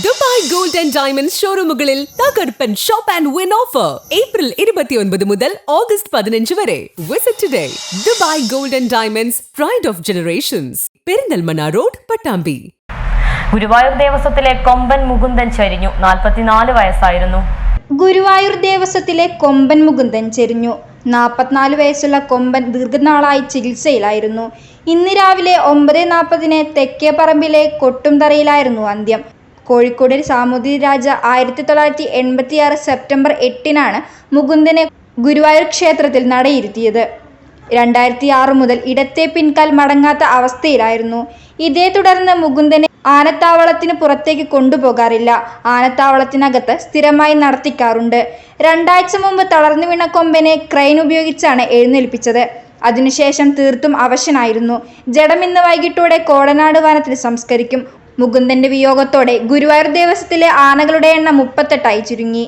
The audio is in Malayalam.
ദുബായ് ഗോൾഡ് ആൻഡ് ഡയമണ്ട്സ് ഷോറൂമുകളിൽ തകർപ്പൻ shop and win offer April 29 മുതൽ ഓഗസ്റ്റ് 15 വരെ. Visit today. Dubai gold and diamonds, pride of generations, Perinthalmanna road, Pattambi. Guruvayur ദേവസ്വത്തിലെ കൊമ്പൻ മുകുന്ദൻ ചരിഞ്ഞു. 44 വയസ്സായിരുന്നു. ഗുരുവായൂർ ദേവസ്വത്തിലെ കൊമ്പൻ മുകുന്ദൻ ചെരിഞ്ഞു. 44 വയസ്സുള്ള കൊമ്പൻ ദീർഘനാളായി ചികിത്സയിലായിരുന്നു. ഇന്ന് രാവിലെ 9:40 തെക്കേപ്പറമ്പിലെ കൊട്ടുംതറയിലായിരുന്നു അന്ത്യം. കോഴിക്കോട് സാമൂതിരി രാജ 1986 സെപ്റ്റംബർ 8 മുകുന്ദനെ ഗുരുവായൂർ ക്ഷേത്രത്തിൽ നടയിരുത്തിയത്. 2006 മുതൽ ഇടത്തെ പിൻകാൽ മടങ്ങാത്ത അവസ്ഥയിലായിരുന്നു. ഇതേ തുടർന്ന് മുകുന്ദനെ ആനത്താവളത്തിന് പുറത്തേക്ക് കൊണ്ടുപോകാറില്ല. ആനത്താവളത്തിനകത്ത് സ്ഥിരമായി നടത്തിക്കാറുണ്ട്. 2 ആഴ്ച മുമ്പ് തളർന്നു വീണ കൊമ്പനെ ക്രെയിൻ ഉപയോഗിച്ചാണ് എഴുന്നേൽപ്പിച്ചത്. അതിനുശേഷം തീർത്തും അവശനായിരുന്നു. ജഡം ഇന്ന് വൈകിട്ടോടെ കോടനാട് വനത്തിൽ സംസ്കരിക്കും. മുകുന്ദന്റെ വിയോഗത്തോടെ ഗുരുവായൂർ ദേവസ്വത്തിലെ ആനകളുടെ എണ്ണം 38 ചുരുങ്ങി.